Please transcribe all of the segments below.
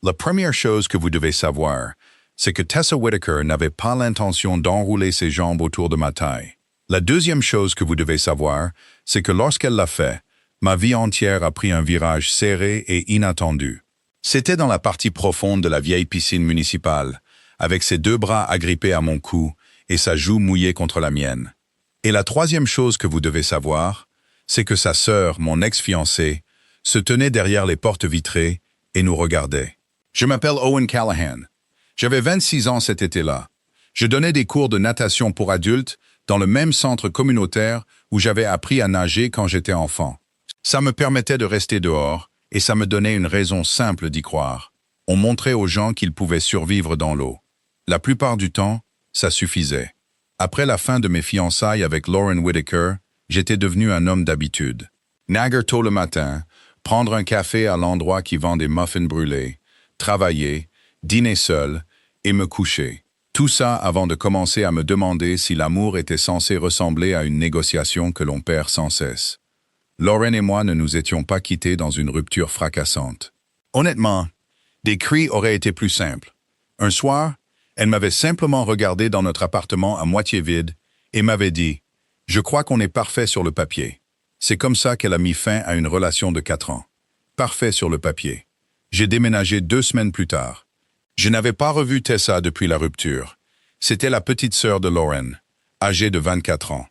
La première chose que vous devez savoir, c'est que Tessa Whitaker n'avait pas l'intention d'enrouler ses jambes autour de ma taille. La deuxième chose que vous devez savoir, c'est que lorsqu'elle l'a fait, ma vie entière a pris un virage serré et inattendu. C'était dans la partie profonde de la vieille piscine municipale, avec ses deux bras agrippés à mon cou et sa joue mouillée contre la mienne. Et la troisième chose que vous devez savoir, c'est que sa sœur, mon ex-fiancée, se tenait derrière les portes vitrées et nous regardait. Je m'appelle Owen Callahan. J'avais 26 ans cet été-là. Je donnais des cours de natation pour adultes dans le même centre communautaire où j'avais appris à nager quand j'étais enfant. Ça me permettait de rester dehors et ça me donnait une raison simple d'y croire. On montrait aux gens qu'ils pouvaient survivre dans l'eau. La plupart du temps, ça suffisait. Après la fin de mes fiançailles avec Lauren Whitaker, j'étais devenu un homme d'habitude. Nager tôt le matin, prendre un café à l'endroit qui vend des muffins brûlés, travailler, dîner seul et me coucher. Tout ça avant de commencer à me demander si l'amour était censé ressembler à une négociation que l'on perd sans cesse. Lauren et moi ne nous étions pas quittés dans une rupture fracassante. Honnêtement, des cris auraient été plus simples. Un soir, elle m'avait simplement regardé dans notre appartement à moitié vide et m'avait dit « Je crois qu'on est parfait sur le papier ». C'est comme ça qu'elle a mis fin à une relation de 4 ans. Parfait sur le papier. J'ai déménagé 2 semaines plus tard. Je n'avais pas revu Tessa depuis la rupture. C'était la petite sœur de Lauren, âgée de 24 ans.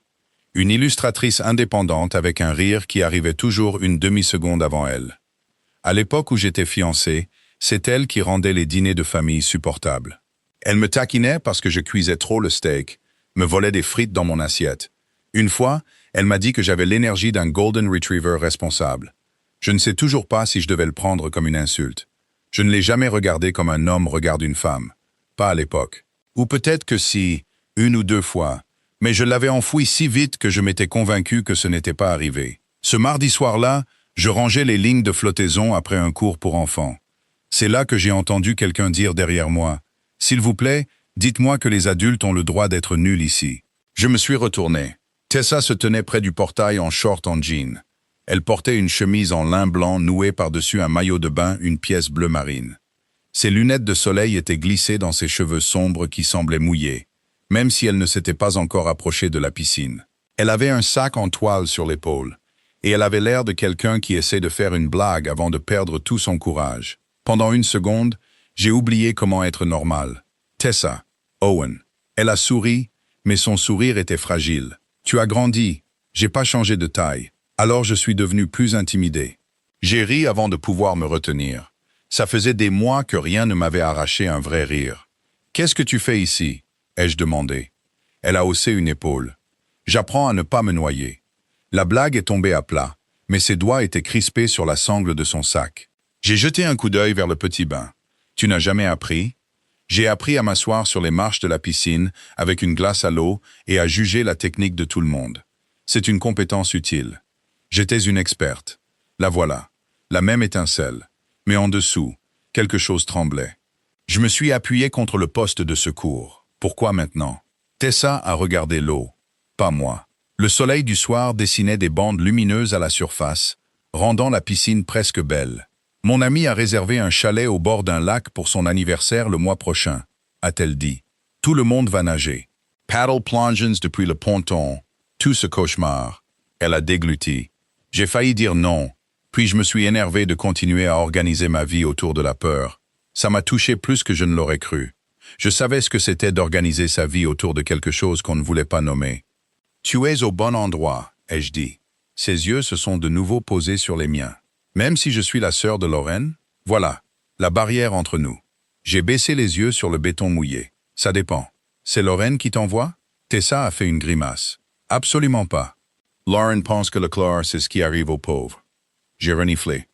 Une illustratrice indépendante avec un rire qui arrivait toujours une demi-seconde avant elle. À l'époque où j'étais fiancé, c'est elle qui rendait les dîners de famille supportables. Elle me taquinait parce que je cuisais trop le steak, me volait des frites dans mon assiette. Une fois, elle m'a dit que j'avais l'énergie d'un Golden Retriever responsable. Je ne sais toujours pas si je devais le prendre comme une insulte. Je ne l'ai jamais regardé comme un homme regarde une femme. Pas à l'époque. Ou peut-être que si, 1 ou 2 fois, mais je l'avais enfoui si vite que je m'étais convaincu que ce n'était pas arrivé. Ce mardi soir-là, je rangeais les lignes de flottaison après un cours pour enfants. C'est là que j'ai entendu quelqu'un dire derrière moi « S'il vous plaît, dites-moi que les adultes ont le droit d'être nuls ici. » Je me suis retourné. Tessa se tenait près du portail en short en jean. Elle portait une chemise en lin blanc nouée par-dessus un maillot de bain, une pièce bleu marine. Ses lunettes de soleil étaient glissées dans ses cheveux sombres qui semblaient mouillés, même si elle ne s'était pas encore approchée de la piscine. Elle avait un sac en toile sur l'épaule, et elle avait l'air de quelqu'un qui essaie de faire une blague avant de perdre tout son courage. Pendant 1 seconde, j'ai oublié comment être normal. Tessa, Owen. Elle a souri, mais son sourire était fragile. Tu as grandi, j'ai pas changé de taille. Alors je suis devenu plus intimidé. J'ai ri avant de pouvoir me retenir. Ça faisait des mois que rien ne m'avait arraché un vrai rire. « Qu'est-ce que tu fais ici ?» ai-je demandé. Elle a haussé une épaule. « J'apprends à ne pas me noyer. » La blague est tombée à plat, mais ses doigts étaient crispés sur la sangle de son sac. J'ai jeté un coup d'œil vers le petit bain. « Tu n'as jamais appris ?» J'ai appris à m'asseoir sur les marches de la piscine avec une glace à l'eau et à juger la technique de tout le monde. C'est une compétence utile. J'étais une experte. La voilà. La même étincelle. Mais en dessous, quelque chose tremblait. Je me suis appuyé contre le poste de secours. Pourquoi maintenant? Tessa a regardé l'eau. Pas moi. Le soleil du soir dessinait des bandes lumineuses à la surface, rendant la piscine presque belle. Mon amie a réservé un chalet au bord d'un lac pour son anniversaire le mois prochain, a-t-elle dit. Tout le monde va nager. Paddle plongeons depuis le ponton. Tout ce cauchemar. Elle a dégluti. J'ai failli dire non, puis je me suis énervé de continuer à organiser ma vie autour de la peur. Ça m'a touché plus que je ne l'aurais cru. Je savais ce que c'était d'organiser sa vie autour de quelque chose qu'on ne voulait pas nommer. « Tu es au bon endroit », ai-je dit. Ses yeux se sont de nouveau posés sur les miens. Même si je suis la sœur de Lauren, voilà, la barrière entre nous. J'ai baissé les yeux sur le béton mouillé. Ça dépend. C'est Lauren qui t'envoie? Tessa a fait une grimace. Absolument pas. Lauren pense que le chlore, c'est ce qui arrive aux pauvres. J'ai reniflé.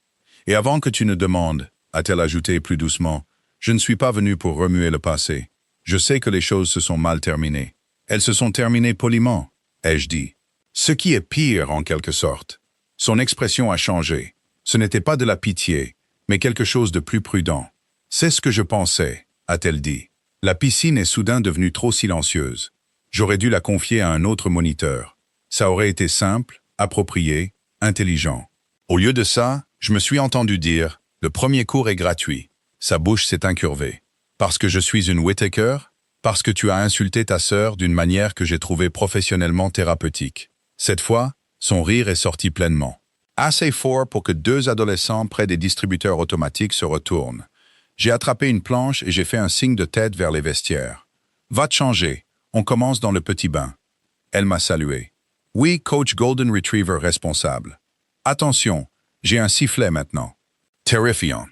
Et avant que tu ne demandes, a-t-elle ajouté plus doucement, je ne suis pas venu pour remuer le passé. Je sais que les choses se sont mal terminées. Elles se sont terminées poliment, ai-je dit. Ce qui est pire en quelque sorte. Son expression a changé. Ce n'était pas de la pitié, mais quelque chose de plus prudent. C'est ce que je pensais, a-t-elle dit. La piscine est soudain devenue trop silencieuse. J'aurais dû la confier à un autre moniteur. Ça aurait été simple, approprié, intelligent. Au lieu de ça, je me suis entendu dire « Le premier cours est gratuit ». Sa bouche s'est incurvée. Parce que je suis une Whittaker? Parce que tu as insulté ta sœur d'une manière que j'ai trouvée professionnellement thérapeutique. Cette fois, son rire est sorti pleinement. Assez fort pour que deux adolescents près des distributeurs automatiques se retournent. J'ai attrapé une planche et j'ai fait un signe de tête vers les vestiaires. « Va te changer, on commence dans le petit bain. » Elle m'a salué. « Oui, coach Golden Retriever responsable. Attention, j'ai un sifflet maintenant. » Terrifiant.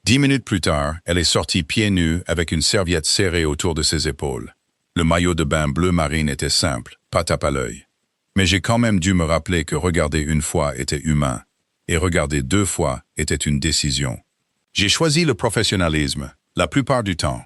10 minutes plus tard, elle est sortie pieds nus avec une serviette serrée autour de ses épaules. Le maillot de bain bleu marine était simple, pas tape à l'œil. Mais j'ai quand même dû me rappeler que regarder une fois était humain, et regarder deux fois était une décision. J'ai choisi le professionnalisme, la plupart du temps.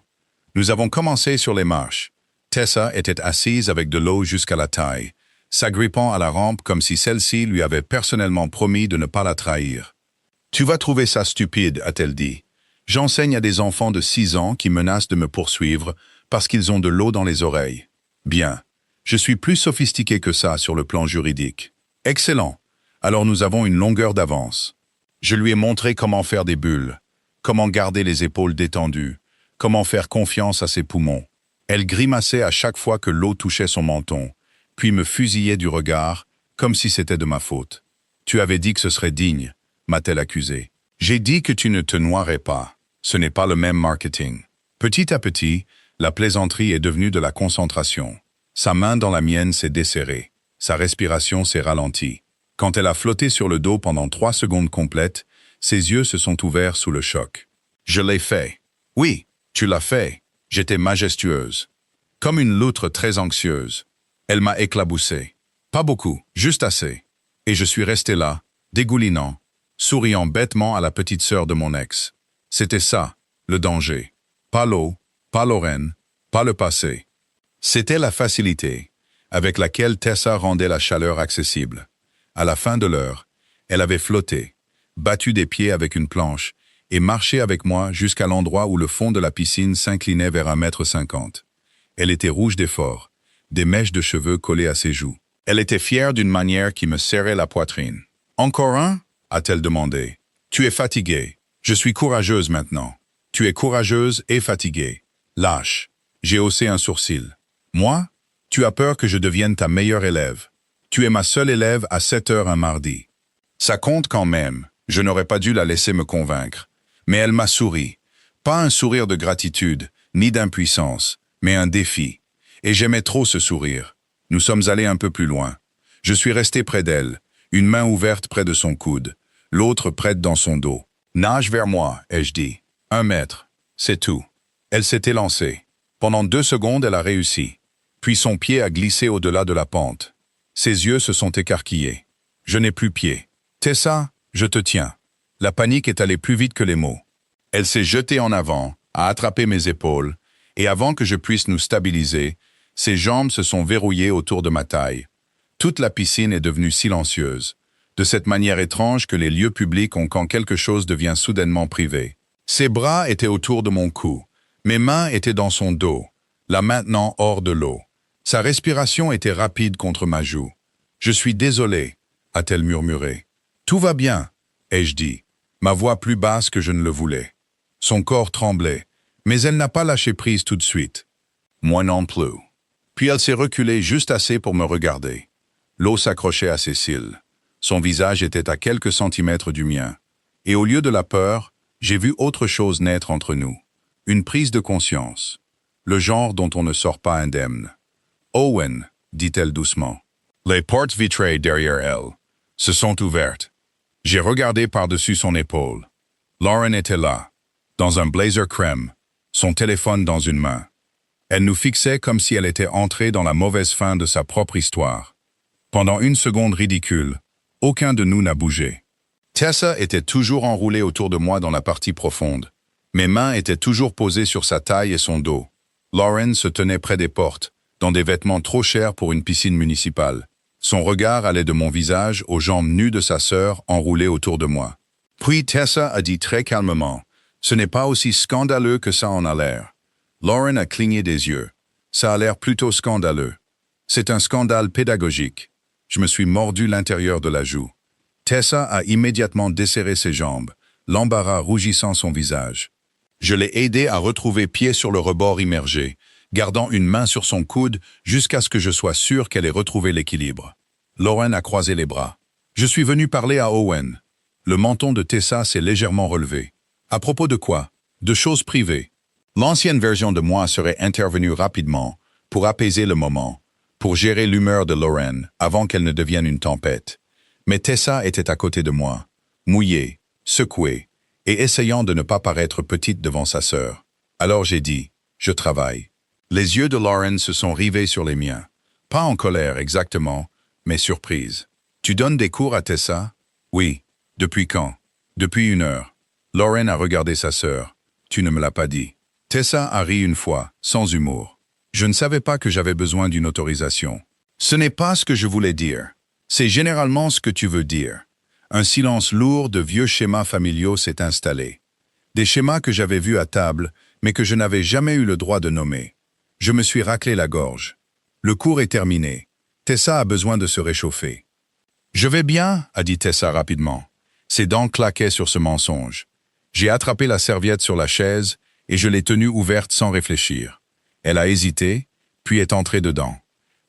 Nous avons commencé sur les marches. Tessa était assise avec de l'eau jusqu'à la taille, s'agrippant à la rampe comme si celle-ci lui avait personnellement promis de ne pas la trahir. « Tu vas trouver ça stupide », a-t-elle dit. « J'enseigne à des enfants de 6 ans qui menacent de me poursuivre parce qu'ils ont de l'eau dans les oreilles. Bien, je suis plus sophistiqué que ça sur le plan juridique. Excellent, alors nous avons une longueur d'avance. » Je lui ai montré comment faire des bulles, comment garder les épaules détendues, comment faire confiance à ses poumons. Elle grimaçait à chaque fois que l'eau touchait son menton, puis me fusillait du regard, comme si c'était de ma faute. « Tu avais dit que ce serait digne », m'a-t-elle accusé. « J'ai dit que tu ne te noierais pas. Ce n'est pas le même marketing. » Petit à petit, la plaisanterie est devenue de la concentration. Sa main dans la mienne s'est desserrée. Sa respiration s'est ralentie. Quand elle a flotté sur le dos pendant 3 secondes complètes, ses yeux se sont ouverts sous le choc. « Je l'ai fait. »« Oui, tu l'as fait. » J'étais majestueuse. Comme une loutre très anxieuse. Elle m'a éclaboussé. Pas beaucoup, juste assez. Et je suis resté là, dégoulinant, souriant bêtement à la petite sœur de mon ex. C'était ça, le danger. Pas l'eau, pas Lorraine, pas le passé. C'était la facilité, avec laquelle Tessa rendait la chaleur accessible. À la fin de l'heure, elle avait flotté, battu des pieds avec une planche, et marché avec moi jusqu'à l'endroit où le fond de la piscine s'inclinait vers 1,50 m. Elle était rouge d'effort, des mèches de cheveux collées à ses joues. Elle était fière d'une manière qui me serrait la poitrine. « Encore un ?» a-t-elle demandé. « Tu es fatiguée. Je suis courageuse maintenant. Tu es courageuse et fatiguée. Lâche. » J'ai haussé un sourcil. « Moi? Tu as peur que je devienne ta meilleure élève. Tu es ma seule élève à 7 heures un mardi. » Ça compte quand même. Je n'aurais pas dû la laisser me convaincre. Mais elle m'a souri. Pas un sourire de gratitude, ni d'impuissance, mais un défi. Et j'aimais trop ce sourire. Nous sommes allés un peu plus loin. Je suis resté près d'elle, une main ouverte près de son coude, l'autre prête dans son dos. « Nage vers moi », ai-je dit. 1 mètre, c'est tout. Elle s'est élancée. Pendant 2 secondes, elle a réussi. Puis son pied a glissé au-delà de la pente. Ses yeux se sont écarquillés. Je n'ai plus pied. « Tessa, je te tiens. » La panique est allée plus vite que les mots. Elle s'est jetée en avant, a attrapé mes épaules, et avant que je puisse nous stabiliser, ses jambes se sont verrouillées autour de ma taille. Toute la piscine est devenue silencieuse, de cette manière étrange que les lieux publics ont quand quelque chose devient soudainement privé. Ses bras étaient autour de mon cou, mes mains étaient dans son dos, là maintenant hors de l'eau. Sa respiration était rapide contre ma joue. « Je suis désolé », a-t-elle murmuré. « Tout va bien », ai-je dit, ma voix plus basse que je ne le voulais. Son corps tremblait, mais elle n'a pas lâché prise tout de suite. Moi non plus. Puis elle s'est reculée juste assez pour me regarder. L'eau s'accrochait à ses cils. Son visage était à quelques centimètres du mien. Et au lieu de la peur, j'ai vu autre chose naître entre nous. Une prise de conscience. Le genre dont on ne sort pas indemne. « Owen », dit-elle doucement. Les portes vitrées derrière elle se sont ouvertes. J'ai regardé par-dessus son épaule. Lauren était là, dans un blazer crème, son téléphone dans une main. Elle nous fixait comme si elle était entrée dans la mauvaise fin de sa propre histoire. Pendant une seconde ridicule, aucun de nous n'a bougé. Tessa était toujours enroulée autour de moi dans la partie profonde. Mes mains étaient toujours posées sur sa taille et son dos. Lauren se tenait près des portes, dans des vêtements trop chers pour une piscine municipale. Son regard allait de mon visage aux jambes nues de sa sœur enroulées autour de moi. Puis Tessa a dit très calmement, « Ce n'est pas aussi scandaleux que ça en a l'air. » Lauren a cligné des yeux. « Ça a l'air plutôt scandaleux. C'est un scandale pédagogique. » Je me suis mordu l'intérieur de la joue. Tessa a immédiatement desserré ses jambes, l'embarras rougissant son visage. Je l'ai aidé à retrouver pied sur le rebord immergé, gardant une main sur son coude jusqu'à ce que je sois sûr qu'elle ait retrouvé l'équilibre. Lauren a croisé les bras. Je suis venu parler à Owen. Le menton de Tessa s'est légèrement relevé. À propos de quoi? De choses privées. L'ancienne version de moi serait intervenue rapidement pour apaiser le moment, pour gérer l'humeur de Lauren avant qu'elle ne devienne une tempête. Mais Tessa était à côté de moi, mouillée, secouée, et essayant de ne pas paraître petite devant sa sœur. Alors j'ai dit, je travaille. Les yeux de Lauren se sont rivés sur les miens. Pas en colère exactement, mais surprise. Tu donnes des cours à Tessa? Oui. Depuis quand? Depuis 1 heure. Lauren a regardé sa sœur. Tu ne me l'as pas dit. Tessa a ri une fois, sans humour. Je ne savais pas que j'avais besoin d'une autorisation. Ce n'est pas ce que je voulais dire. C'est généralement ce que tu veux dire. Un silence lourd de vieux schémas familiaux s'est installé. Des schémas que j'avais vus à table, mais que je n'avais jamais eu le droit de nommer. Je me suis raclé la gorge. Le cours est terminé. Tessa a besoin de se réchauffer. Je vais bien, a dit Tessa rapidement. Ses dents claquaient sur ce mensonge. J'ai attrapé la serviette sur la chaise et je l'ai tenue ouverte sans réfléchir. Elle a hésité, puis est entrée dedans.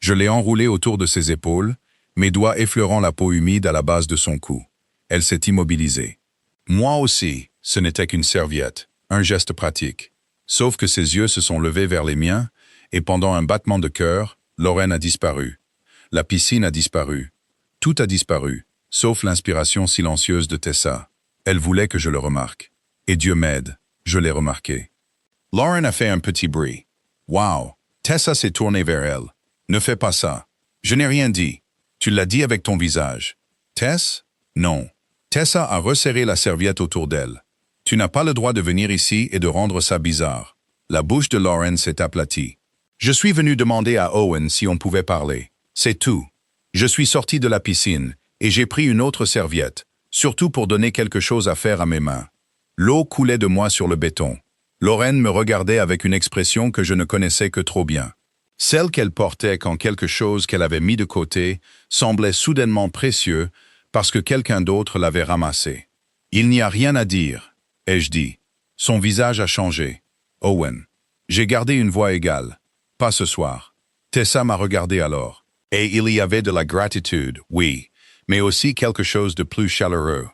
Je l'ai enroulée autour de ses épaules, mes doigts effleurant la peau humide à la base de son cou. Elle s'est immobilisée. Moi aussi, ce n'était qu'une serviette, un geste pratique. Sauf que ses yeux se sont levés vers les miens, et pendant un battement de cœur, Lauren a disparu. La piscine a disparu. Tout a disparu, sauf l'inspiration silencieuse de Tessa. Elle voulait que je le remarque. Et Dieu m'aide, je l'ai remarqué. Lauren a fait un petit bruit. Wow! Tessa s'est tournée vers elle. Ne fais pas ça. Je n'ai rien dit. Tu l'as dit avec ton visage. Tess? Non. Tessa a resserré la serviette autour d'elle. Tu n'as pas le droit de venir ici et de rendre ça bizarre. La bouche de Lauren s'est aplatie. Je suis venu demander à Owen si on pouvait parler. C'est tout. Je suis sorti de la piscine et j'ai pris une autre serviette, surtout pour donner quelque chose à faire à mes mains. L'eau coulait de moi sur le béton. Lauren me regardait avec une expression que je ne connaissais que trop bien. Celle qu'elle portait quand quelque chose qu'elle avait mis de côté semblait soudainement précieux parce que quelqu'un d'autre l'avait ramassé. Il n'y a rien à dire, ai-je dit. Son visage a changé. Owen. J'ai gardé une voix égale. Pas ce soir. Tessa m'a regardé alors. Et il y avait de la gratitude, oui, mais aussi quelque chose de plus chaleureux.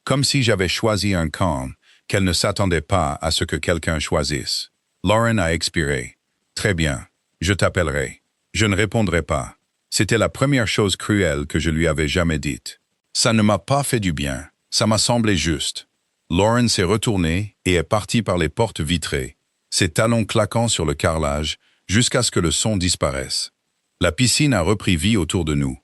Comme si j'avais choisi un camp, qu'elle ne s'attendait pas à ce que quelqu'un choisisse. Lauren a expiré. Très bien. Je t'appellerai. Je ne répondrai pas. C'était la première chose cruelle que je lui avais jamais dite. Ça ne m'a pas fait du bien. Ça m'a semblé juste. Lauren s'est retournée et est partie par les portes vitrées, ses talons claquant sur le carrelage jusqu'à ce que le son disparaisse. La piscine a repris vie autour de nous.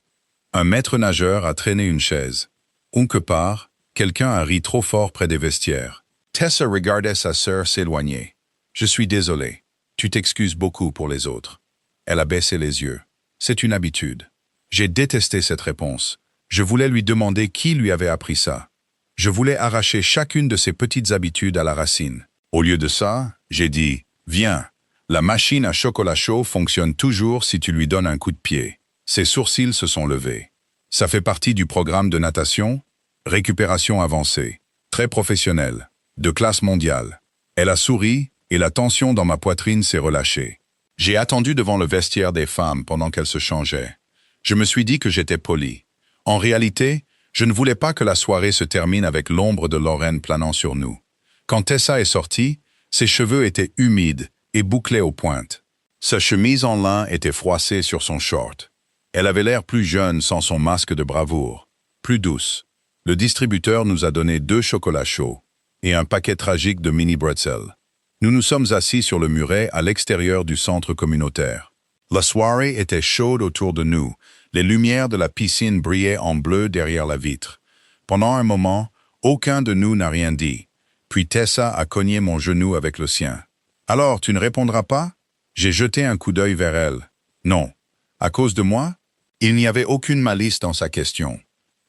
Un maître nageur a traîné une chaise. Quelque part, quelqu'un a ri trop fort près des vestiaires. Tessa regardait sa sœur s'éloigner. Je suis désolé. Tu t'excuses beaucoup pour les autres. Elle a baissé les yeux. C'est une habitude. J'ai détesté cette réponse. Je voulais lui demander qui lui avait appris ça. Je voulais arracher chacune de ses petites habitudes à la racine. Au lieu de ça, j'ai dit « Viens ». La machine à chocolat chaud fonctionne toujours si tu lui donnes un coup de pied. Ses sourcils se sont levés. Ça fait partie du programme de natation, récupération avancée, très professionnel, de classe mondiale. Elle a souri et la tension dans ma poitrine s'est relâchée. J'ai attendu devant le vestiaire des femmes pendant qu'elles se changeaient. Je me suis dit que j'étais poli. En réalité, je ne voulais pas que la soirée se termine avec l'ombre de Lauren planant sur nous. Quand Tessa est sortie, ses cheveux étaient humides et bouclée aux pointes. Sa chemise en lin était froissée sur son short. Elle avait l'air plus jeune sans son masque de bravoure, plus douce. Le distributeur nous a donné 2 chocolats chauds et un paquet tragique de mini bretzels. Nous nous sommes assis sur le muret à l'extérieur du centre communautaire. La soirée était chaude autour de nous. Les lumières de la piscine brillaient en bleu derrière la vitre. Pendant un moment, aucun de nous n'a rien dit. Puis Tessa a cogné mon genou avec le sien. « Alors, tu ne répondras pas ?» J'ai jeté un coup d'œil vers elle. « Non. À cause de moi ?» Il n'y avait aucune malice dans sa question.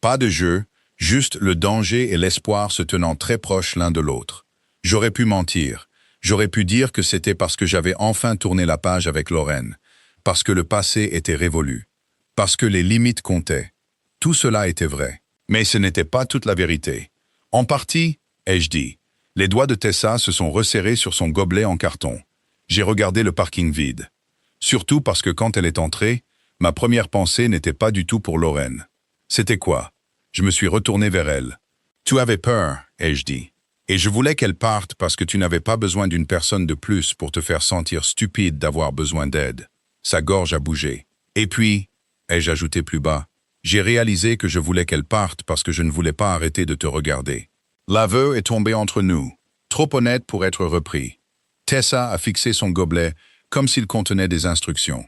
Pas de jeu, juste le danger et l'espoir se tenant très proches l'un de l'autre. J'aurais pu mentir. J'aurais pu dire que c'était parce que j'avais enfin tourné la page avec Lauren, parce que le passé était révolu, parce que les limites comptaient. Tout cela était vrai. Mais ce n'était pas toute la vérité. En partie, ai-je dit, Les doigts de Tessa se sont resserrés sur son gobelet en carton. J'ai regardé le parking vide. Surtout parce que quand elle est entrée, ma première pensée n'était pas du tout pour Lorraine. C'était quoi? Je me suis retourné vers elle. Tu avais peur, ai-je dit. Et je voulais qu'elle parte parce que tu n'avais pas besoin d'une personne de plus pour te faire sentir stupide d'avoir besoin d'aide. Sa gorge a bougé. Et puis, ai-je ajouté plus bas, j'ai réalisé que je voulais qu'elle parte parce que je ne voulais pas arrêter de te regarder. L'aveu est tombé entre nous, trop honnête pour être repris. Tessa a fixé son gobelet comme s'il contenait des instructions.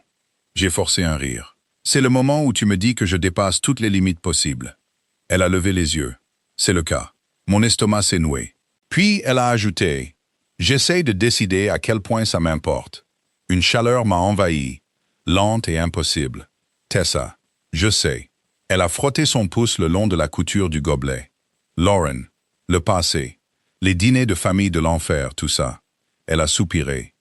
J'ai forcé un rire. C'est le moment où tu me dis que je dépasse toutes les limites possibles. Elle a levé les yeux. C'est le cas. Mon estomac s'est noué. Puis elle a ajouté, « J'essaie de décider à quel point ça m'importe. Une chaleur m'a envahi, lente et impossible. Tessa, je sais. » Elle a frotté son pouce le long de la couture du gobelet. Lauren, le passé, les dîners de famille de l'enfer, tout ça. Elle a soupiré.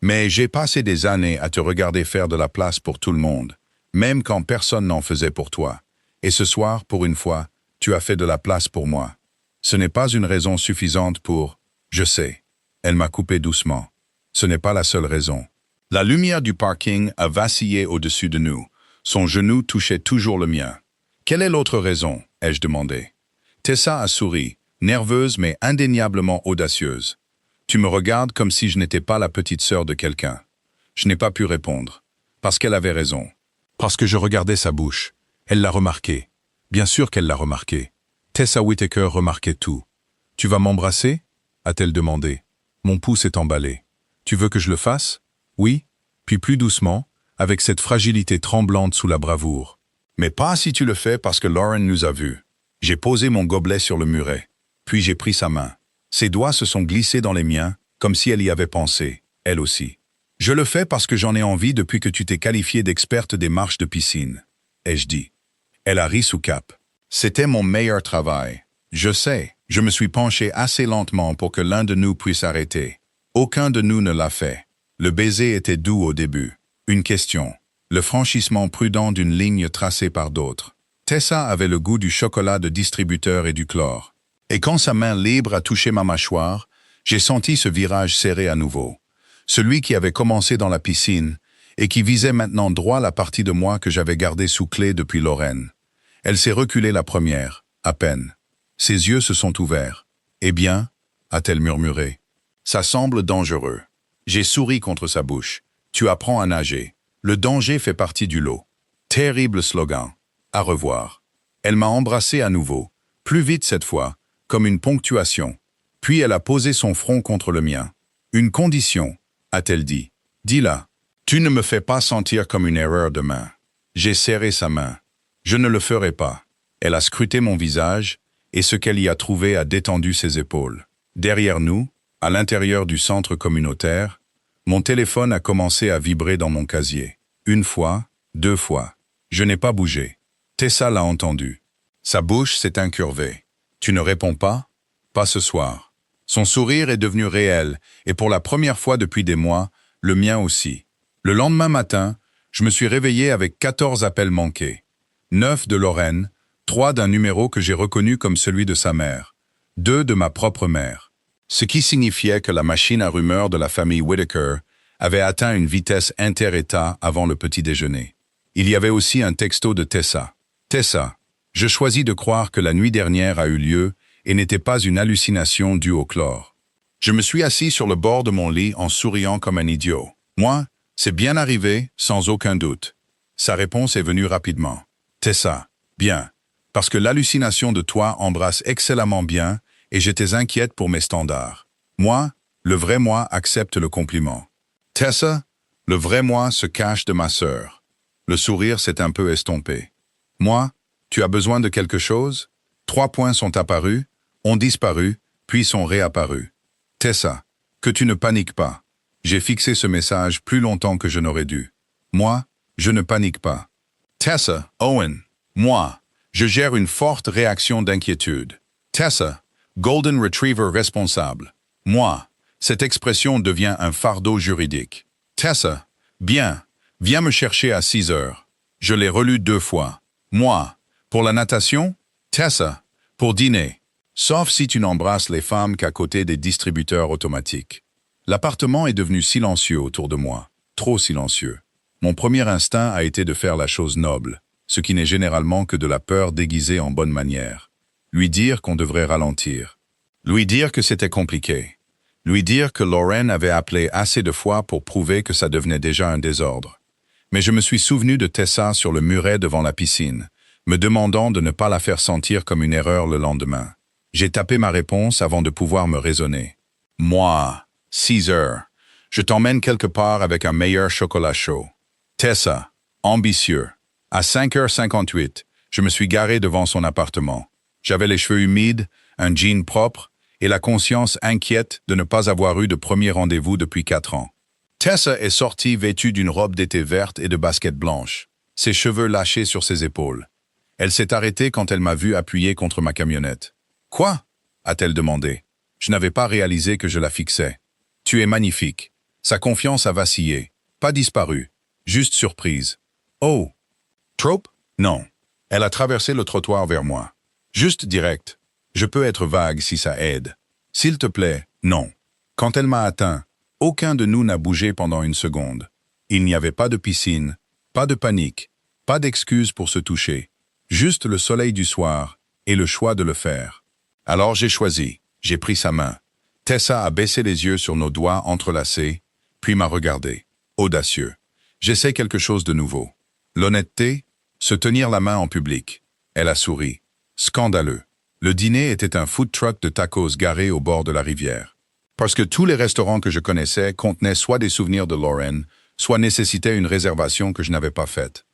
Mais j'ai passé des années à te regarder faire de la place pour tout le monde, même quand personne n'en faisait pour toi. Et ce soir, pour une fois, tu as fait de la place pour moi. Ce n'est pas une raison suffisante pour... Je sais. Elle m'a coupé doucement. Ce n'est pas la seule raison. La lumière du parking a vacillé au-dessus de nous. Son genou touchait toujours le mien. Quelle est l'autre raison? Ai-je demandé. Tessa a souri, nerveuse mais indéniablement audacieuse. Tu me regardes comme si je n'étais pas la petite sœur de quelqu'un. Je n'ai pas pu répondre. Parce qu'elle avait raison. Parce que je regardais sa bouche. Elle l'a remarqué. Bien sûr qu'elle l'a remarqué. Tessa Whittaker remarquait tout. « Tu vas m'embrasser » a-t-elle demandé. Mon pouce est emballé. « Tu veux que je le fasse » ? Oui. Puis plus doucement, avec cette fragilité tremblante sous la bravoure. « Mais pas si tu le fais parce que Lauren nous a vus. » J'ai posé mon gobelet sur le muret. Puis j'ai pris sa main. Ses doigts se sont glissés dans les miens, comme si elle y avait pensé, elle aussi. « Je le fais parce que j'en ai envie depuis que tu t'es qualifiée d'experte des marches de piscine. » ai-je dit. Elle a ri sous cap. C'était mon meilleur travail. Je sais, je me suis penché assez lentement pour que l'un de nous puisse arrêter. Aucun de nous ne l'a fait. Le baiser était doux au début. Une question. Le franchissement prudent d'une ligne tracée par d'autres. Tessa avait le goût du chocolat de distributeur et du chlore. Et quand sa main libre a touché ma mâchoire, j'ai senti ce virage serré à nouveau. Celui qui avait commencé dans la piscine et qui visait maintenant droit la partie de moi que j'avais gardée sous clé depuis Lorraine. Elle s'est reculée la première, à peine. Ses yeux se sont ouverts. « Eh bien » a-t-elle murmuré. « Ça semble dangereux. » J'ai souri contre sa bouche. « Tu apprends à nager. Le danger fait partie du lot. » Terrible slogan. À revoir. Elle m'a embrassé à nouveau, plus vite cette fois, comme une ponctuation. Puis elle a posé son front contre le mien. « Une condition » a-t-elle dit. « Dis-la. Tu ne me fais pas sentir comme une erreur de main. » J'ai serré sa main. Je ne le ferai pas. Elle a scruté mon visage, et ce qu'elle y a trouvé a détendu ses épaules. Derrière nous, à l'intérieur du centre communautaire, mon téléphone a commencé à vibrer dans mon casier. Une fois, deux fois. Je n'ai pas bougé. Tessa l'a entendu. Sa bouche s'est incurvée. « Tu ne réponds pas ?»« Pas ce soir. » Son sourire est devenu réel, et pour la première fois depuis des mois, le mien aussi. Le lendemain matin, je me suis réveillé avec 14 appels manqués. 9 de Lorraine, 3 d'un numéro que j'ai reconnu comme celui de sa mère, 2 de ma propre mère. Ce qui signifiait que la machine à rumeurs de la famille Whittaker avait atteint une vitesse inter-État avant le petit déjeuner. Il y avait aussi un texto de Tessa. « Tessa, je choisis de croire que la nuit dernière a eu lieu et n'était pas une hallucination due au chlore. » Je me suis assis sur le bord de mon lit en souriant comme un idiot. « Moi, c'est bien arrivé, sans aucun doute. » Sa réponse est venue rapidement. Tessa, bien, parce que l'hallucination de toi embrasse excellemment bien et j'étais inquiète pour mes standards. Moi, le vrai moi accepte le compliment. Tessa, le vrai moi se cache de ma sœur. Le sourire s'est un peu estompé. Moi, tu as besoin de quelque chose? 3 points sont apparus, ont disparu, puis sont réapparus. Tessa, que tu ne paniques pas. J'ai fixé ce message plus longtemps que je n'aurais dû. Moi, je ne panique pas. Tessa, Owen, moi, je gère une forte réaction d'inquiétude. Tessa, Golden Retriever responsable. Moi, cette expression devient un fardeau juridique. Tessa, bien, viens me chercher à 6 heures. Je l'ai relu 2 fois. Moi, pour la natation? Tessa, pour dîner. Sauf si tu n'embrasses les femmes qu'à côté des distributeurs automatiques. L'appartement est devenu silencieux autour de moi, trop silencieux. Mon premier instinct a été de faire la chose noble, ce qui n'est généralement que de la peur déguisée en bonne manière. Lui dire qu'on devrait ralentir. Lui dire que c'était compliqué. Lui dire que Lauren avait appelé assez de fois pour prouver que ça devenait déjà un désordre. Mais je me suis souvenu de Tessa sur le muret devant la piscine, me demandant de ne pas la faire sentir comme une erreur le lendemain. J'ai tapé ma réponse avant de pouvoir me raisonner. Moi, 6 heures, je t'emmène quelque part avec un meilleur chocolat chaud. Tessa, ambitieux. À 5h58, je me suis garé devant son appartement. J'avais les cheveux humides, un jean propre, et la conscience inquiète de ne pas avoir eu de premier rendez-vous depuis 4 ans. Tessa est sortie vêtue d'une robe d'été verte et de baskets blanches, ses cheveux lâchés sur ses épaules. Elle s'est arrêtée quand elle m'a vu appuyé contre ma camionnette. « Quoi ?» a-t-elle demandé. Je n'avais pas réalisé que je la fixais. « Tu es magnifique. » Sa confiance a vacillé, pas disparu, juste surprise. « Oh !» Trop? Non. Elle a traversé le trottoir vers moi. Juste direct. Je peux être vague si ça aide. S'il te plaît, non. Quand elle m'a atteint, aucun de nous n'a bougé pendant une seconde. Il n'y avait pas de piscine, pas de panique, pas d'excuse pour se toucher. Juste le soleil du soir et le choix de le faire. Alors j'ai choisi, j'ai pris sa main. Tessa a baissé les yeux sur nos doigts entrelacés, puis m'a regardé. Audacieux. J'essaie quelque chose de nouveau. L'honnêteté, se tenir la main en public. Elle a souri. Scandaleux. Le dîner était un food truck de tacos garé au bord de la rivière. Parce que tous les restaurants que je connaissais contenaient soit des souvenirs de Lauren, soit nécessitaient une réservation que je n'avais pas faite.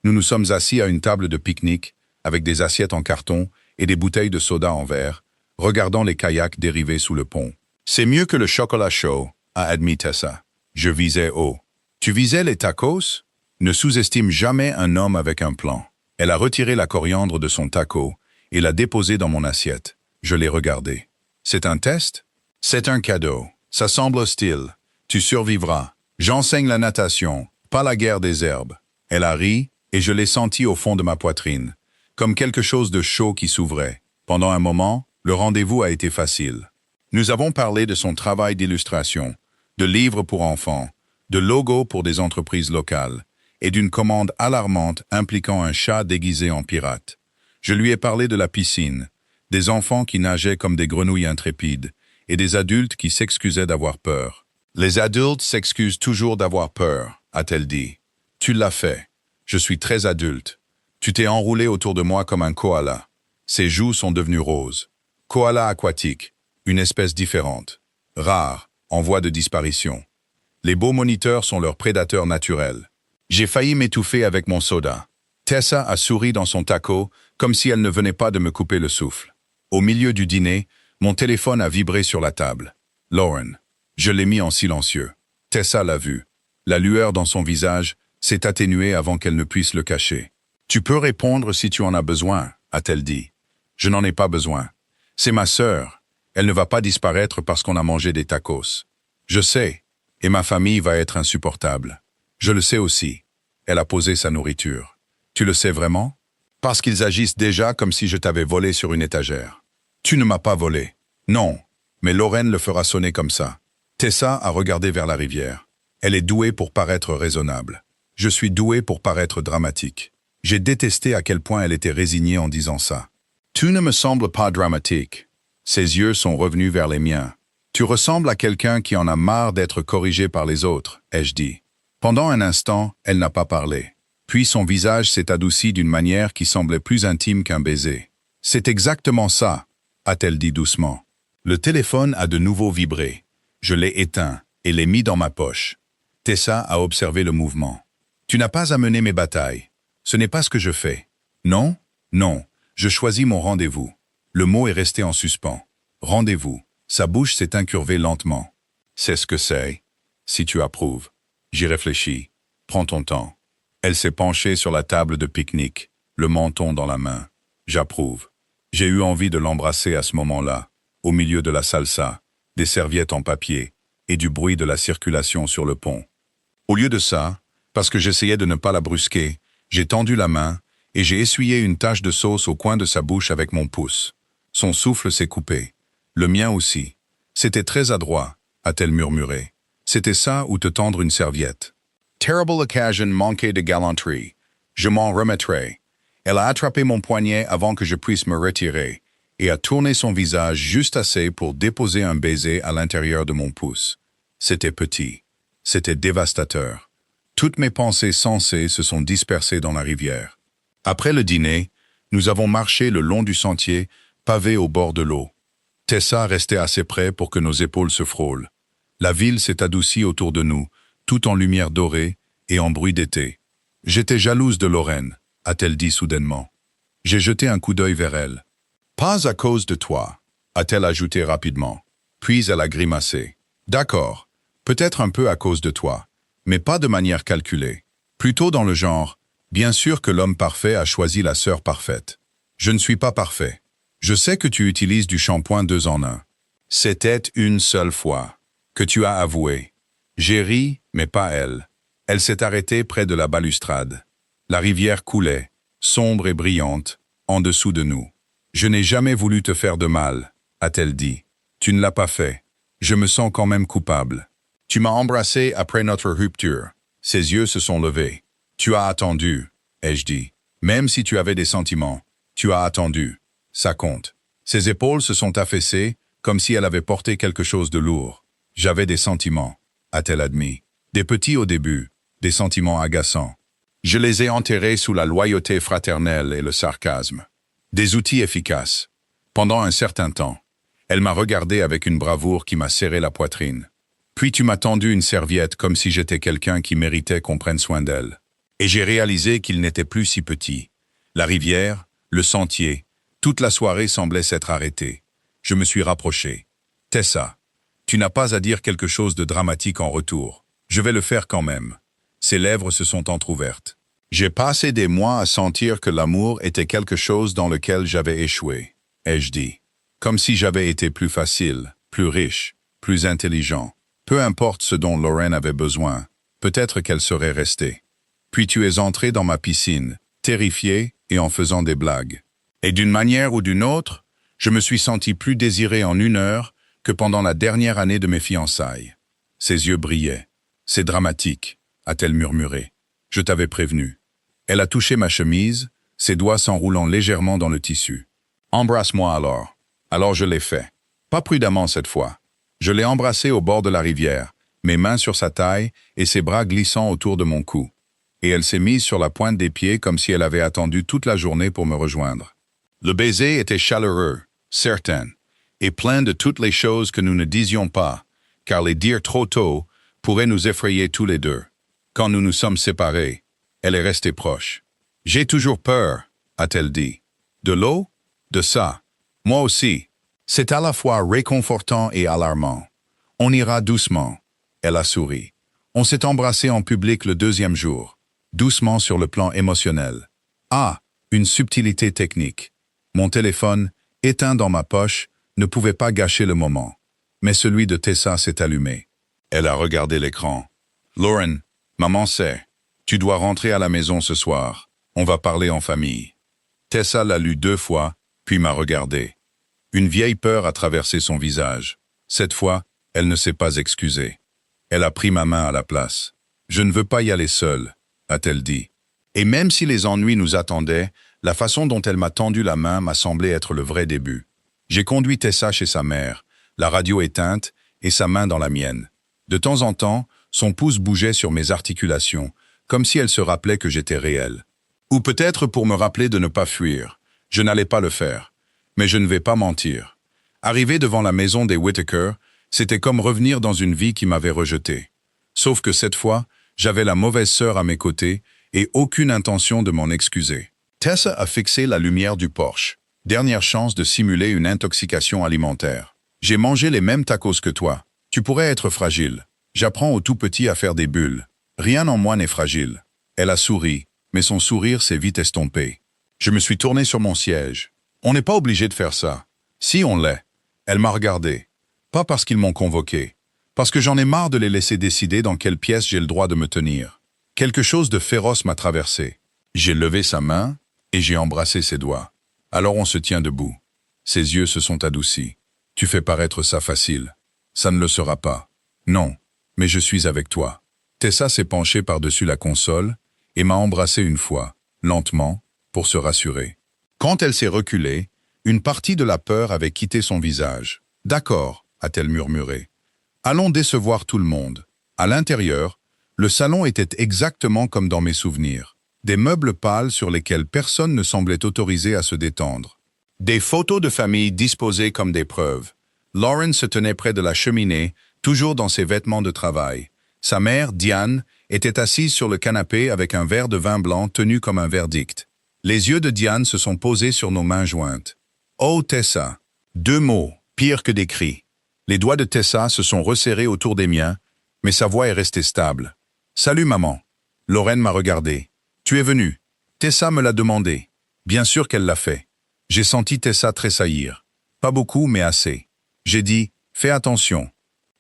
Nous nous sommes assis à une table de pique-nique, avec des assiettes en carton et des bouteilles de soda en verre, regardant les kayaks dériver sous le pont. C'est mieux que le chocolat chaud, a admis Tessa. Je visais haut. Tu visais les tacos? Ne sous-estime jamais un homme avec un plan. Elle a retiré la coriandre de son taco et l'a déposé dans mon assiette. Je l'ai regardé. C'est un test? C'est un cadeau. Ça semble hostile. Tu survivras. J'enseigne la natation, pas la guerre des herbes. Elle a ri et je l'ai senti au fond de ma poitrine, comme quelque chose de chaud qui s'ouvrait. Pendant un moment, le rendez-vous a été facile. Nous avons parlé de son travail d'illustration, de livres pour enfants, de logos pour des entreprises locales et d'une commande alarmante impliquant un chat déguisé en pirate. Je lui ai parlé de la piscine, des enfants qui nageaient comme des grenouilles intrépides et des adultes qui s'excusaient d'avoir peur. Les adultes s'excusent toujours d'avoir peur, a-t-elle dit. Tu l'as fait. Je suis très adulte. Tu t'es enroulé autour de moi comme un koala. Ses joues sont devenues roses. Koala aquatique, une espèce différente. Rare, en voie de disparition. Les beaux moniteurs sont leurs prédateurs naturels. J'ai failli m'étouffer avec mon soda. Tessa a souri dans son taco, comme si elle ne venait pas de me couper le souffle. Au milieu du dîner, mon téléphone a vibré sur la table. Lauren. Je l'ai mis en silencieux. Tessa l'a vu. La lueur dans son visage s'est atténuée avant qu'elle ne puisse le cacher. « Tu peux répondre si tu en as besoin », a-t-elle dit. « Je n'en ai pas besoin. C'est ma sœur. Elle ne va pas disparaître parce qu'on a mangé des tacos. Je sais, et ma famille va être insupportable. Je le sais aussi. » Elle a posé sa nourriture. « Tu le sais vraiment? Parce qu'ils agissent déjà comme si je t'avais volé sur une étagère. »« Tu ne m'as pas volé. »« Non, mais Lauren le fera sonner comme ça. » Tessa a regardé vers la rivière. Elle est douée pour paraître raisonnable. Je suis doué pour paraître dramatique. J'ai détesté à quel point elle était résignée en disant ça. « Tu ne me sembles pas dramatique. » Ses yeux sont revenus vers les miens. « Tu ressembles à quelqu'un qui en a marre d'être corrigé par les autres, » ai-je dit. Pendant un instant, elle n'a pas parlé. Puis son visage s'est adouci d'une manière qui semblait plus intime qu'un baiser. « C'est exactement ça, » a-t-elle dit doucement. Le téléphone a de nouveau vibré. Je l'ai éteint et l'ai mis dans ma poche. Tessa a observé le mouvement. « Tu n'as pas à mener mes batailles. Ce n'est pas ce que je fais. »« Non, non, je choisis mon rendez-vous. » Le mot est resté en suspens. « Rendez-vous. » Sa bouche s'est incurvée lentement. « C'est ce que c'est, si tu approuves. » J'y réfléchis. « Prends ton temps. » Elle s'est penchée sur la table de pique-nique, le menton dans la main. « J'approuve. » J'ai eu envie de l'embrasser à ce moment-là, au milieu de la salsa, des serviettes en papier et du bruit de la circulation sur le pont. Au lieu de ça, parce que j'essayais de ne pas la brusquer, j'ai tendu la main et j'ai essuyé une tache de sauce au coin de sa bouche avec mon pouce. Son souffle s'est coupé. Le mien aussi. C'était très adroit, a-t-elle murmuré. C'était ça ou te tendre une serviette. Terrible occasion manquée de galanterie. Je m'en remettrai. Elle a attrapé mon poignet avant que je puisse me retirer et a tourné son visage juste assez pour déposer un baiser à l'intérieur de mon pouce. C'était petit. C'était dévastateur. Toutes mes pensées sensées se sont dispersées dans la rivière. Après le dîner, nous avons marché le long du sentier, pavé au bord de l'eau. Tessa restait assez près pour que nos épaules se frôlent. La ville s'est adoucie autour de nous, tout en lumière dorée et en bruit d'été. J'étais jalouse de Lorraine, a-t-elle dit soudainement. J'ai jeté un coup d'œil vers elle. Pas à cause de toi, a-t-elle ajouté rapidement. Puis elle a grimacé. D'accord, peut-être un peu à cause de toi, mais pas de manière calculée. Plutôt dans le genre, bien sûr que l'homme parfait a choisi la sœur parfaite. Je ne suis pas parfait. Je sais que tu utilises du shampoing 2 en 1. C'était une seule fois que tu as avoué. J'ai ri, mais pas elle. Elle s'est arrêtée près de la balustrade. La rivière coulait, sombre et brillante, en dessous de nous. Je n'ai jamais voulu te faire de mal, a-t-elle dit. Tu ne l'as pas fait. Je me sens quand même coupable. Tu m'as embrassé après notre rupture. Ses yeux se sont levés. Tu as attendu, ai-je dit. Même si tu avais des sentiments, tu as attendu. Ça compte. Ses épaules se sont affaissées, comme si elle avait porté quelque chose de lourd. J'avais des sentiments, a-t-elle admis. Des petits au début, des sentiments agaçants. Je les ai enterrés sous la loyauté fraternelle et le sarcasme. Des outils efficaces. Pendant un certain temps, elle m'a regardé avec une bravoure qui m'a serré la poitrine. Puis tu m'as tendu une serviette comme si j'étais quelqu'un qui méritait qu'on prenne soin d'elle. Et j'ai réalisé qu'il n'était plus si petit. La rivière, le sentier, toute la soirée semblait s'être arrêtée. Je me suis rapproché. Tessa, tu n'as pas à dire quelque chose de dramatique en retour. Je vais le faire quand même. Ses lèvres se sont entr'ouvertes. J'ai passé des mois à sentir que l'amour était quelque chose dans lequel j'avais échoué, ai-je dit. Comme si j'avais été plus facile, plus riche, plus intelligent. Peu importe ce dont Lorraine avait besoin, peut-être qu'elle serait restée. Puis tu es entré dans ma piscine, terrifié et en faisant des blagues. Et d'une manière ou d'une autre, je me suis senti plus désiré en 1 heure que pendant la dernière année de mes fiançailles. Ses yeux brillaient. C'est dramatique, a-t-elle murmuré. Je t'avais prévenu. Elle a touché ma chemise, ses doigts s'enroulant légèrement dans le tissu. Embrasse-moi alors. Alors je l'ai fait. Pas prudemment cette fois. Je l'ai embrassé au bord de la rivière, mes mains sur sa taille et ses bras glissant autour de mon cou. Et elle s'est mise sur la pointe des pieds comme si elle avait attendu toute la journée pour me rejoindre. Le baiser était chaleureux, certain, et plein de toutes les choses que nous ne disions pas, car les dire trop tôt pourrait nous effrayer tous les deux. Quand nous nous sommes séparés, elle est restée proche. J'ai toujours peur, a-t-elle dit. De l'eau? De ça. Moi aussi. C'est à la fois réconfortant et alarmant. On ira doucement. Elle a souri. On s'est embrassé en public le 2e jour, doucement sur le plan émotionnel. Ah, une subtilité technique. Mon téléphone, éteint dans ma poche, ne pouvait pas gâcher le moment. Mais celui de Tessa s'est allumé. Elle a regardé l'écran. Lauren, maman sait. Tu dois rentrer à la maison ce soir. On va parler en famille. Tessa l'a lu 2 fois, puis m'a regardé. Une vieille peur a traversé son visage. Cette fois, elle ne s'est pas excusée. Elle a pris ma main à la place. Je ne veux pas y aller seule, a-t-elle dit. Et même si les ennuis nous attendaient, la façon dont elle m'a tendu la main m'a semblé être le vrai début. J'ai conduit Tessa chez sa mère, la radio éteinte et sa main dans la mienne. De temps en temps, son pouce bougeait sur mes articulations, comme si elle se rappelait que j'étais réel. Ou peut-être pour me rappeler de ne pas fuir. Je n'allais pas le faire. Mais je ne vais pas mentir. Arriver devant la maison des Whittaker, c'était comme revenir dans une vie qui m'avait rejeté. Sauf que cette fois, j'avais la mauvaise sœur à mes côtés et aucune intention de m'en excuser. Tessa a fixé la lumière du porche. Dernière chance de simuler une intoxication alimentaire. J'ai mangé les mêmes tacos que toi. Tu pourrais être fragile. J'apprends au tout petit à faire des bulles. Rien en moi n'est fragile. Elle a souri, mais son sourire s'est vite estompé. Je me suis tourné sur mon siège. On n'est pas obligé de faire ça. Si on l'est. Elle m'a regardé. Pas parce qu'ils m'ont convoqué. Parce que j'en ai marre de les laisser décider dans quelle pièce j'ai le droit de me tenir. Quelque chose de féroce m'a traversé. J'ai levé sa main et j'ai embrassé ses doigts. Alors on se tient debout. Ses yeux se sont adoucis. Tu fais paraître ça facile. Ça ne le sera pas. Non, mais je suis avec toi. Tessa s'est penchée par-dessus la console et m'a embrassé une fois, lentement, pour se rassurer. Quand elle s'est reculée, une partie de la peur avait quitté son visage. « D'accord », a-t-elle murmuré. « Allons décevoir tout le monde. » À l'intérieur, le salon était exactement comme dans mes souvenirs. Des meubles pâles sur lesquels personne ne semblait autorisé à se détendre. Des photos de famille disposées comme des preuves. Lauren se tenait près de la cheminée, toujours dans ses vêtements de travail. Sa mère, Diane, était assise sur le canapé avec un verre de vin blanc tenu comme un verdict. Les yeux de Diane se sont posés sur nos mains jointes. « Oh, Tessa !» 2 mots, pire que des cris. Les doigts de Tessa se sont resserrés autour des miens, mais sa voix est restée stable. « Salut, maman. » Lauren m'a regardé. « Tu es venue. » Tessa me l'a demandé. Bien sûr qu'elle l'a fait. J'ai senti Tessa tressaillir. Pas beaucoup, mais assez. J'ai dit « Fais attention ».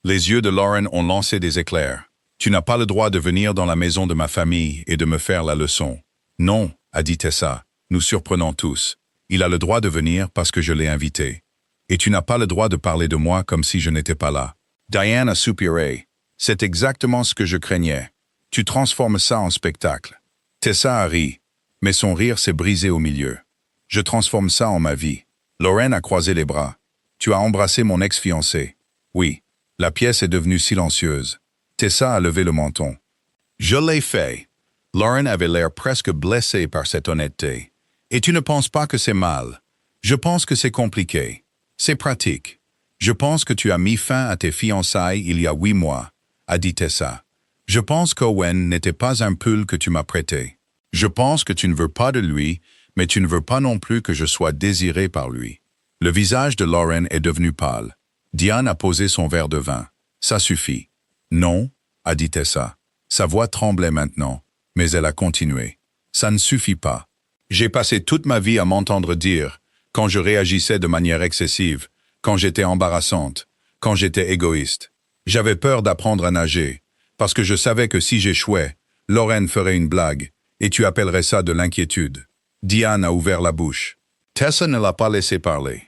Les yeux de Lauren ont lancé des éclairs. « Tu n'as pas le droit de venir dans la maison de ma famille et de me faire la leçon. »« Non », a dit Tessa, nous surprenant tous. « Il a le droit de venir parce que je l'ai invité. Et tu n'as pas le droit de parler de moi comme si je n'étais pas là. » Diane a soupiré. « C'est exactement ce que je craignais. Tu transformes ça en spectacle. » Tessa a ri, mais son rire s'est brisé au milieu. « Je transforme ça en ma vie. » Lauren a croisé les bras. « Tu as embrassé mon ex-fiancé. » Oui. La pièce est devenue silencieuse. Tessa a levé le menton. « Je l'ai fait. » Lauren avait l'air presque blessée par cette honnêteté. « Et tu ne penses pas que c'est mal? Je pense que c'est compliqué. C'est pratique. Je pense que tu as mis fin à tes fiançailles il y a 8 mois, a dit Tessa. Je pense qu'Owen n'était pas un pull que tu m'as prêté. Je pense que tu ne veux pas de lui, mais tu ne veux pas non plus que je sois désiré par lui. » Le visage de Lauren est devenu pâle. Diane a posé son verre de vin. « Ça suffit. »« Non, » a dit Tessa. Sa voix tremblait maintenant, mais elle a continué. « Ça ne suffit pas. J'ai passé toute ma vie à m'entendre dire, quand je réagissais de manière excessive, quand j'étais embarrassante, quand j'étais égoïste. J'avais peur d'apprendre à nager, parce que je savais que si j'échouais, Lauren ferait une blague, et tu appellerais ça de l'inquiétude. » Diane a ouvert la bouche. Tessa ne l'a pas laissé parler.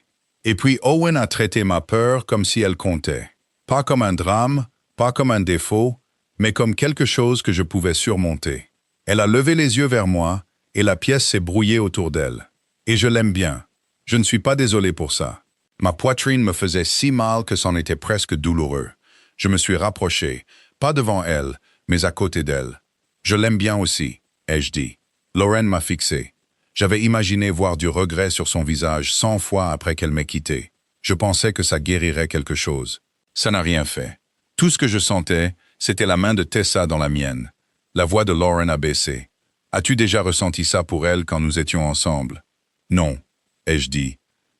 Et puis Owen a traité ma peur comme si elle comptait. Pas comme un drame, pas comme un défaut, mais comme quelque chose que je pouvais surmonter. Elle a levé les yeux vers moi, et la pièce s'est brouillée autour d'elle. Et je l'aime bien. Je ne suis pas désolé pour ça. Ma poitrine me faisait si mal que c'en était presque douloureux. Je me suis rapproché, pas devant elle, mais à côté d'elle. Je l'aime bien aussi, ai-je dit. Lauren m'a fixé. J'avais imaginé voir du regret sur son visage 100 fois après qu'elle m'ait quitté. Je pensais que ça guérirait quelque chose. Ça n'a rien fait. Tout ce que je sentais, c'était la main de Tessa dans la mienne. La voix de Lauren a baissé. « As-tu déjà ressenti ça pour elle quand nous étions ensemble ?»« Non, ai-je dit.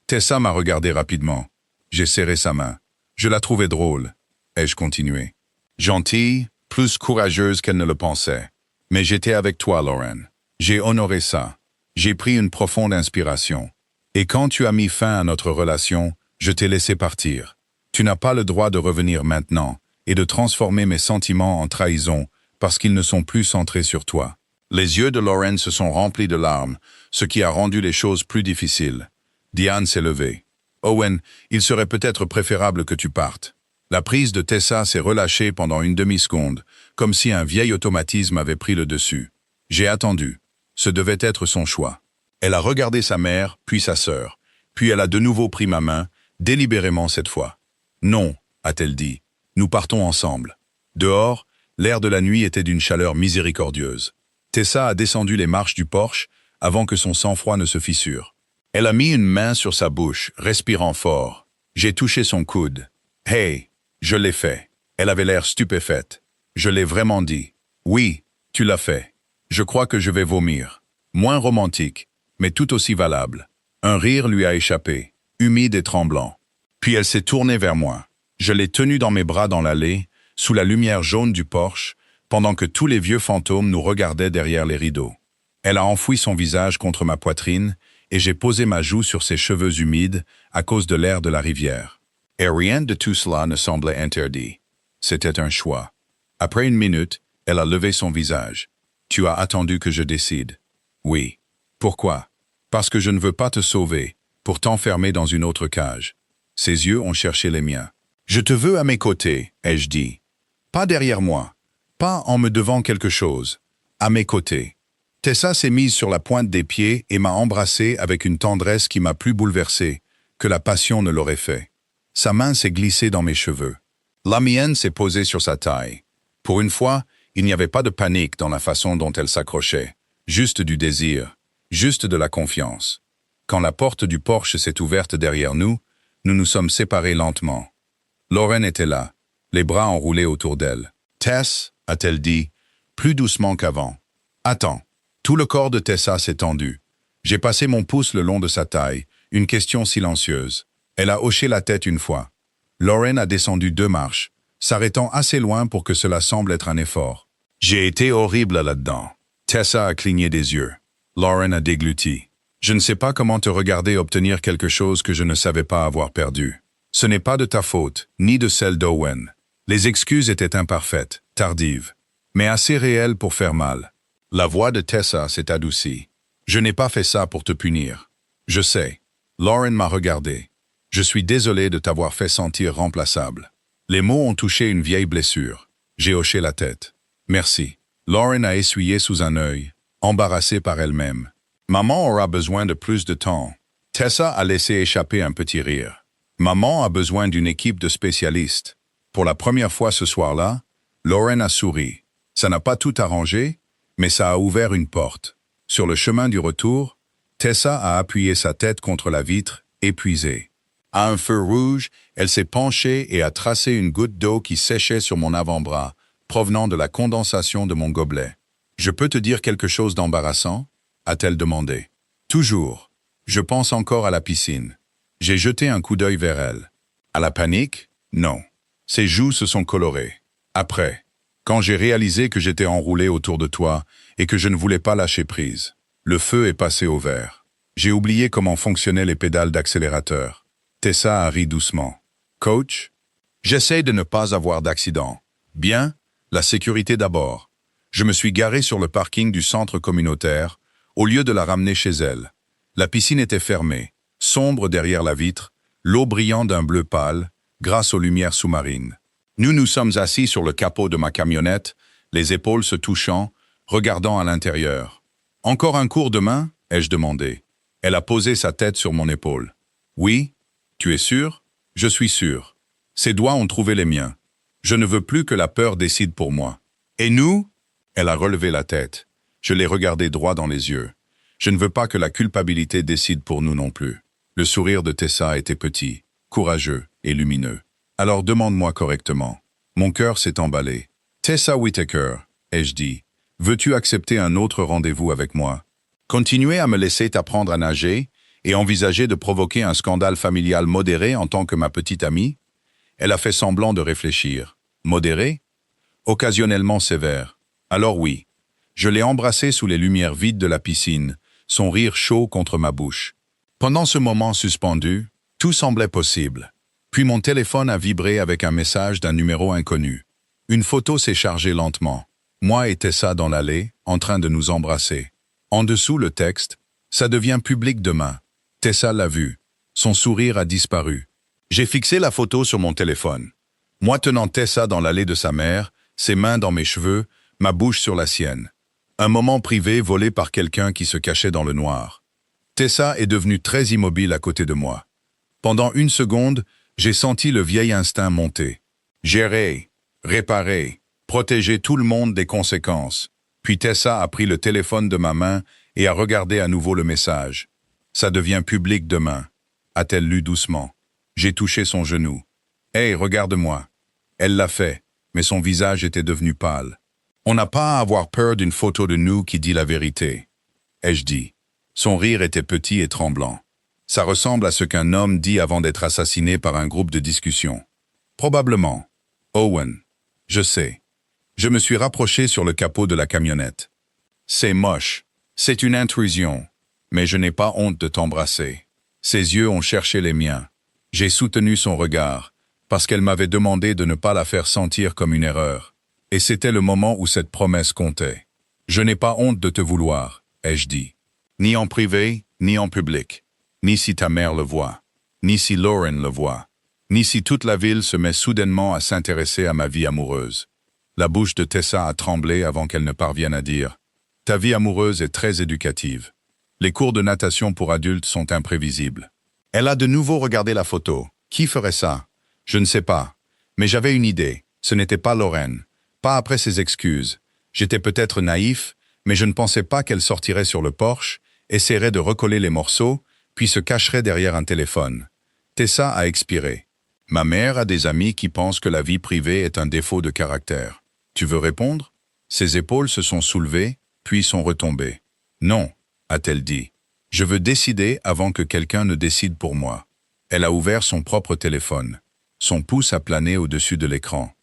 Tessa m'a regardé rapidement. J'ai serré sa main. Je la trouvais drôle, ai-je continué. Gentille, plus courageuse qu'elle ne le pensait. Mais j'étais avec toi, Lauren. J'ai honoré ça. J'ai pris une profonde inspiration. Et quand tu as mis fin à notre relation, je t'ai laissé partir. Tu n'as pas le droit de revenir maintenant et de transformer mes sentiments en trahison parce qu'ils ne sont plus centrés sur toi. Les yeux de Lauren se sont remplis de larmes, ce qui a rendu les choses plus difficiles. Diane s'est levée. Owen, il serait peut-être préférable que tu partes. La prise de Tessa s'est relâchée pendant une demi-seconde, comme si un vieil automatisme avait pris le dessus. J'ai attendu. Ce devait être son choix. Elle a regardé sa mère, puis sa sœur. Puis elle a de nouveau pris ma main, délibérément cette fois. « Non », a-t-elle dit, « nous partons ensemble. » Dehors, l'air de la nuit était d'une chaleur miséricordieuse. Tessa a descendu les marches du porche avant que son sang-froid ne se fissure. Elle a mis une main sur sa bouche, respirant fort. J'ai touché son coude. « Hey, je l'ai fait. » Elle avait l'air stupéfaite. Je l'ai vraiment dit. « Oui, tu l'as fait. » Je crois que je vais vomir. Moins romantique, mais tout aussi valable. Un rire lui a échappé, humide et tremblant. Puis elle s'est tournée vers moi. Je l'ai tenue dans mes bras dans l'allée, sous la lumière jaune du porche, pendant que tous les vieux fantômes nous regardaient derrière les rideaux. Elle a enfoui son visage contre ma poitrine, et j'ai posé ma joue sur ses cheveux humides à cause de l'air de la rivière. Et rien de tout cela ne semblait interdit. C'était un choix. Après une minute, elle a levé son visage. « Tu as attendu que je décide. » « Oui. » « Pourquoi ? » « Parce que je ne veux pas te sauver, pourtant fermé dans une autre cage. Ses yeux ont cherché les miens. « Je te veux à mes côtés, ai-je dit. Pas derrière moi, pas en me devant quelque chose, à mes côtés. » Tessa s'est mise sur la pointe des pieds et m'a embrassé avec une tendresse qui m'a plus bouleversé que la passion ne l'aurait fait. Sa main s'est glissée dans mes cheveux. La mienne s'est posée sur sa taille. Pour une fois, il n'y avait pas de panique dans la façon dont elle s'accrochait. Juste du désir, juste de la confiance. Quand la porte du porche s'est ouverte derrière nous, nous nous sommes séparés lentement. Lauren était là, les bras enroulés autour d'elle. « Tess » a-t-elle dit, plus doucement qu'avant. « Attends. » Tout le corps de Tessa s'est tendu. J'ai passé mon pouce le long de sa taille, une question silencieuse. Elle a hoché la tête une fois. Lauren a descendu 2 marches, s'arrêtant assez loin pour que cela semble être un effort. J'ai été horrible là-dedans. Tessa a cligné des yeux. Lauren a dégluti. Je ne sais pas comment te regarder obtenir quelque chose que je ne savais pas avoir perdu. Ce n'est pas de ta faute, ni de celle d'Owen. Les excuses étaient imparfaites, tardives, mais assez réelles pour faire mal. La voix de Tessa s'est adoucie. Je n'ai pas fait ça pour te punir. Je sais. Lauren m'a regardé. Je suis désolé de t'avoir fait sentir remplaçable. Les mots ont touché une vieille blessure. J'ai hoché la tête. Merci. Lauren a essuyé sous un œil, embarrassée par elle-même. Maman aura besoin de plus de temps. Tessa a laissé échapper un petit rire. Maman a besoin d'une équipe de spécialistes. Pour la première fois ce soir-là, Lauren a souri. Ça n'a pas tout arrangé, mais ça a ouvert une porte. Sur le chemin du retour, Tessa a appuyé sa tête contre la vitre, épuisée. À un feu rouge, elle s'est penchée et a tracé une goutte d'eau qui séchait sur mon avant-bras, provenant de la condensation de mon gobelet. « Je peux te dire quelque chose d'embarrassant ?» a-t-elle demandé. « Toujours. Je pense encore à la piscine. » J'ai jeté un coup d'œil vers elle. À la panique? Non. Ses joues se sont colorées. Après, quand j'ai réalisé que j'étais enroulé autour de toi et que je ne voulais pas lâcher prise, le feu est passé au vert. J'ai oublié comment fonctionnaient les pédales d'accélérateur. Tessa a ri doucement. « Coach, j'essaie de ne pas avoir d'accident. Bien, la sécurité d'abord. Je me suis garé sur le parking du centre communautaire, au lieu de la ramener chez elle. La piscine était fermée, sombre derrière la vitre, l'eau brillant d'un bleu pâle, grâce aux lumières sous-marines. Nous nous sommes assis sur le capot de ma camionnette, les épaules se touchant, regardant à l'intérieur. « Encore un cours demain ?» ai-je demandé. Elle a posé sa tête sur mon épaule. « Oui, tu es sûr ?» « Je suis sûr. » Ses doigts ont trouvé les miens. Je ne veux plus que la peur décide pour moi. « Et nous ?» Elle a relevé la tête. Je l'ai regardé droit dans les yeux. Je ne veux pas que la culpabilité décide pour nous non plus. Le sourire de Tessa était petit, courageux et lumineux. Alors demande-moi correctement. Mon cœur s'est emballé. « Tessa Whittaker, ai-je dit, veux-tu accepter un autre rendez-vous avec moi? Continuer à me laisser t'apprendre à nager et envisager de provoquer un scandale familial modéré en tant que ma petite amie? » Elle a fait semblant de réfléchir. Modéré? Occasionnellement sévère. Alors oui. Je l'ai embrassée sous les lumières vides de la piscine, son rire chaud contre ma bouche. Pendant ce moment suspendu, tout semblait possible. Puis mon téléphone a vibré avec un message d'un numéro inconnu. Une photo s'est chargée lentement. Moi et Tessa dans l'allée, en train de nous embrasser. En dessous, le texte « Ça devient public demain ». Tessa l'a vu. Son sourire a disparu. J'ai fixé la photo sur mon téléphone. Moi tenant Tessa dans l'allée de sa mère, ses mains dans mes cheveux, ma bouche sur la sienne. Un moment privé volé par quelqu'un qui se cachait dans le noir. Tessa est devenue très immobile à côté de moi. Pendant une seconde, j'ai senti le vieil instinct monter. Gérer, réparer, protéger tout le monde des conséquences. Puis Tessa a pris le téléphone de ma main et a regardé à nouveau le message. « Ça devient public demain », a-t-elle lu doucement. J'ai touché son genou. « Hey, regarde-moi ». Elle l'a fait, mais son visage était devenu pâle. « On n'a pas à avoir peur d'une photo de nous qui dit la vérité », ai-je dit. Son rire était petit et tremblant. Ça ressemble à ce qu'un homme dit avant d'être assassiné par un groupe de discussion. Probablement. Owen. Je sais. Je me suis rapproché sur le capot de la camionnette. C'est moche. C'est une intrusion. Mais je n'ai pas honte de t'embrasser. Ses yeux ont cherché les miens. J'ai soutenu son regard, parce qu'elle m'avait demandé de ne pas la faire sentir comme une erreur. Et c'était le moment où cette promesse comptait. Je n'ai pas honte de te vouloir, ai-je dit. Ni en privé, ni en public. ni si ta mère le voit, ni si Lauren le voit, ni si toute la ville se met soudainement à s'intéresser à ma vie amoureuse. La bouche de Tessa a tremblé avant qu'elle ne parvienne à dire « Ta vie amoureuse est très éducative. Les cours de natation pour adultes sont imprévisibles. » Elle a de nouveau regardé la photo. Qui ferait ça? Je ne sais pas. Mais j'avais une idée. Ce n'était pas Lauren. Pas après ses excuses. J'étais peut-être naïf, mais je ne pensais pas qu'elle sortirait sur le porche, essaierait de recoller les morceaux, puis se cacherait derrière un téléphone. Tessa a expiré. Ma mère a des amis qui pensent que la vie privée est un défaut de caractère. Tu veux répondre? Ses épaules se sont soulevées, puis sont retombées. Non, a-t-elle dit. Je veux décider avant que quelqu'un ne décide pour moi. Elle a ouvert son propre téléphone. Son pouce a plané au-dessus de l'écran.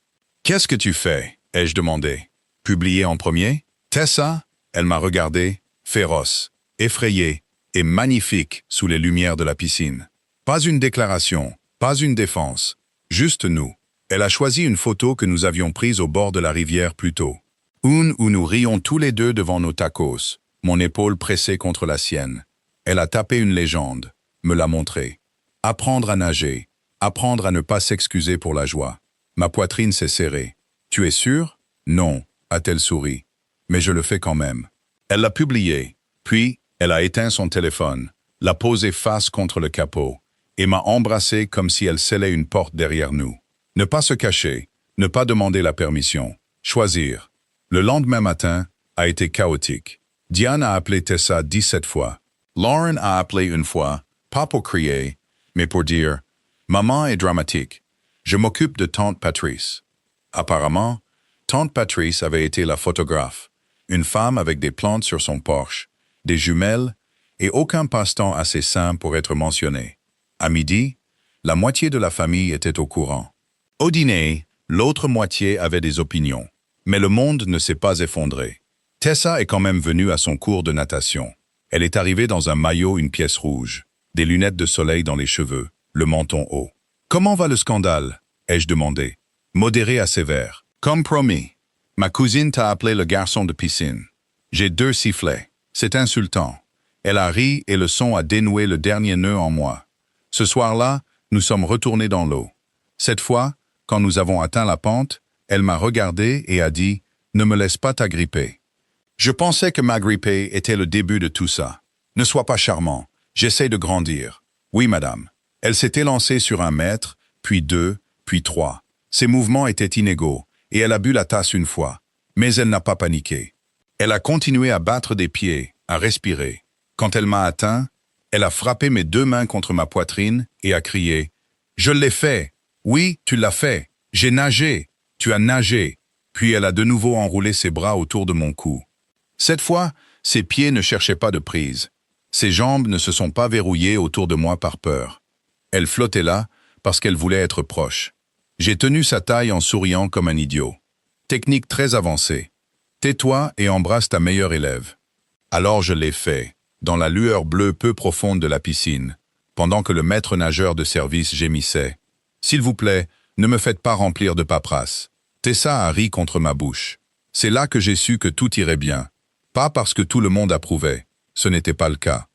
Qu'est-ce que tu fais? Ai-je demandé. Publier en premier? Tessa? Elle m'a regardé, féroce, effrayée et magnifique sous les lumières de la piscine. Pas une déclaration, pas une défense, juste nous. Elle a choisi une photo que nous avions prise au bord de la rivière plus tôt. Une où nous rions tous les deux devant nos tacos, mon épaule pressée contre la sienne. Elle a tapé une légende, me l'a montrée. Apprendre à nager, apprendre à ne pas s'excuser pour la joie. Ma poitrine s'est serrée. Tu es sûr? Non, a-t-elle souri. Mais je le fais quand même. Elle l'a publié, puis elle a éteint son téléphone, l'a posé face contre le capot, et m'a embrassé comme si elle scellait une porte derrière nous. Ne pas se cacher, ne pas demander la permission, choisir. Le lendemain matin a été chaotique. Diane a appelé Tessa 17 fois. Lauren a appelé une fois, pas pour crier, mais pour dire « Maman est dramatique. Je m'occupe de tante Patrice. » Apparemment, tante Patrice avait été la photographe, une femme avec des plantes sur son porche, des jumelles et aucun passe-temps assez sain pour être mentionné. À midi, la moitié de la famille était au courant. Au dîner, l'autre moitié avait des opinions. Mais le monde ne s'est pas effondré. Tessa est quand même venue à son cours de natation. Elle est arrivée dans un maillot, une pièce rouge, des lunettes de soleil dans les cheveux, le menton haut. « Comment va le scandale ?» ai-je demandé. Modéré à sévère. Comme promis. Ma cousine t'a appelé le garçon de piscine. J'ai 2 sifflets. C'est insultant. Elle a ri et le son a dénoué le dernier nœud en moi. Ce soir-là, nous sommes retournés dans l'eau. Cette fois, quand nous avons atteint la pente, elle m'a regardé et a dit « Ne me laisse pas t'agripper ». Je pensais que m'agripper était le début de tout ça. Ne sois pas charmant, j'essaie de grandir. Oui, madame. Elle s'est élancée sur 1 mètre, puis 2, puis 3. Ses mouvements étaient inégaux, et elle a bu la tasse une fois. Mais elle n'a pas paniqué. Elle a continué à battre des pieds, à respirer. Quand elle m'a atteint, elle a frappé mes 2 mains contre ma poitrine et a crié « Je l'ai fait! Oui, tu l'as fait! J'ai nagé! Tu as nagé! » Puis elle a de nouveau enroulé ses bras autour de mon cou. Cette fois, ses pieds ne cherchaient pas de prise. Ses jambes ne se sont pas verrouillées autour de moi par peur. Elle flottait là parce qu'elle voulait être proche. J'ai tenu sa taille en souriant comme un idiot. Technique très avancée. Tais-toi et embrasse ta meilleure élève. Alors je l'ai fait, dans la lueur bleue peu profonde de la piscine, pendant que le maître nageur de service gémissait. « S'il vous plaît, ne me faites pas remplir de paperasse. » Tessa a ri contre ma bouche. C'est là que j'ai su que tout irait bien. Pas parce que tout le monde approuvait. Ce n'était pas le cas.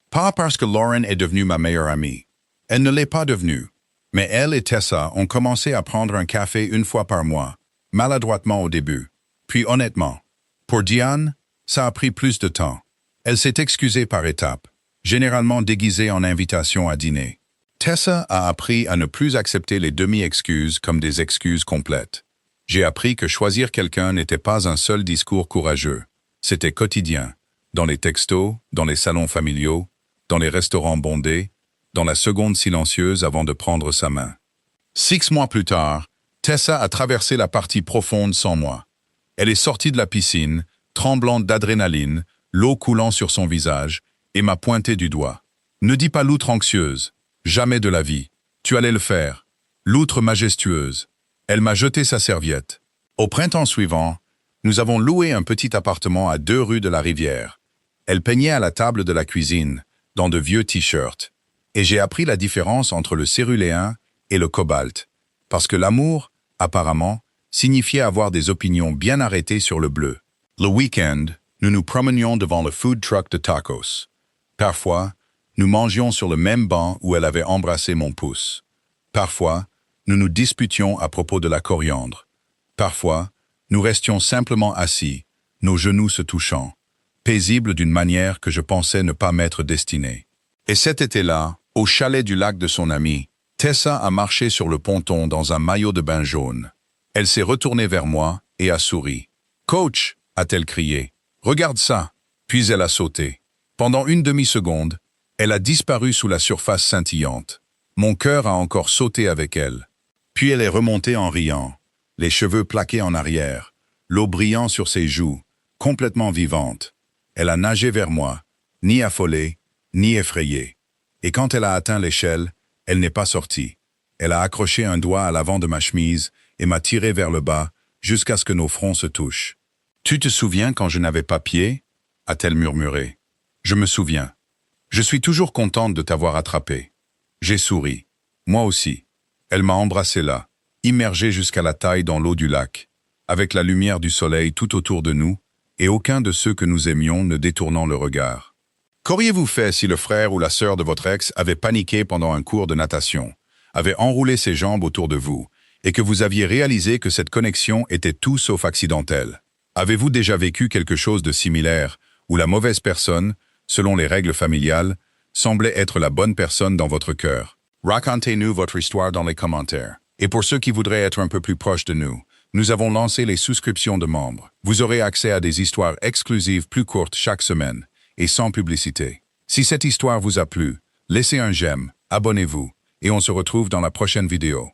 Pas parce que Lauren est devenue ma meilleure amie. Elle ne l'est pas devenue. Mais elle et Tessa ont commencé à prendre un café 1 fois par mois, maladroitement au début. Puis honnêtement, pour Diane, ça a pris plus de temps. Elle s'est excusée par étapes, généralement déguisée en invitation à dîner. Tessa a appris à ne plus accepter les demi-excuses comme des excuses complètes. J'ai appris que choisir quelqu'un n'était pas un seul discours courageux. C'était quotidien, dans les textos, dans les salons familiaux, dans les restaurants bondés, dans la seconde silencieuse avant de prendre sa main. 6 mois plus tard, Tessa a traversé la partie profonde sans moi. Elle est sortie de la piscine, tremblante d'adrénaline, l'eau coulant sur son visage, et m'a pointé du doigt. « Ne dis pas loutre anxieuse, jamais de la vie. Tu allais le faire. Loutre majestueuse. » Elle m'a jeté sa serviette. Au printemps suivant, nous avons loué un petit appartement à 2 rues de la rivière. Elle peignait à la table de la cuisine, dans de vieux t-shirts. Et j'ai appris la différence entre le céruléen et le cobalt. Parce que l'amour, apparemment, signifiait avoir des opinions bien arrêtées sur le bleu. Le week-end, nous nous promenions devant le food truck de tacos. Parfois, Nous mangions sur le même banc où elle avait embrassé mon pouce. Parfois, nous nous disputions à propos de la coriandre. Parfois, nous restions simplement assis, nos genoux se touchant, paisibles d'une manière que je pensais ne pas m'être destinée. Et cet été-là, au chalet du lac de son amie, Tessa a marché sur le ponton dans un maillot de bain jaune. Elle s'est retournée vers moi et a souri. « Coach !» a-t-elle crié. « Regarde ça !» Puis elle a sauté. Pendant une demi-seconde, elle a disparu sous la surface scintillante. Mon cœur a encore sauté avec elle. Puis elle est remontée en riant, les cheveux plaqués en arrière, l'eau brillant sur ses joues, complètement vivante. Elle a nagé vers moi, ni affolée, ni effrayée. Et quand elle a atteint l'échelle, elle n'est pas sortie. Elle a accroché un doigt à l'avant de ma chemise et m'a tiré vers le bas jusqu'à ce que nos fronts se touchent. « Tu te souviens quand je n'avais pas pied ?» a-t-elle murmuré. « Je me souviens. Je suis toujours contente de t'avoir attrapé. » J'ai souri. Moi aussi. Elle m'a embrassé là, immergé jusqu'à la taille dans l'eau du lac, avec la lumière du soleil tout autour de nous, et aucun de ceux que nous aimions ne détournant le regard. Qu'auriez-vous fait si le frère ou la sœur de votre ex avait paniqué pendant un cours de natation, avait enroulé ses jambes autour de vous, et que vous aviez réalisé que cette connexion était tout sauf accidentelle? Avez-vous déjà vécu quelque chose de similaire, où la mauvaise personne, selon les règles familiales, semblait être la bonne personne dans votre cœur? Racontez-nous votre histoire dans les commentaires. Et pour ceux qui voudraient être un peu plus proches de nous, nous avons lancé les souscriptions de membres. Vous aurez accès à des histoires exclusives plus courtes chaque semaine, et sans publicité. Si cette histoire vous a plu, laissez un j'aime, abonnez-vous, et on se retrouve dans la prochaine vidéo.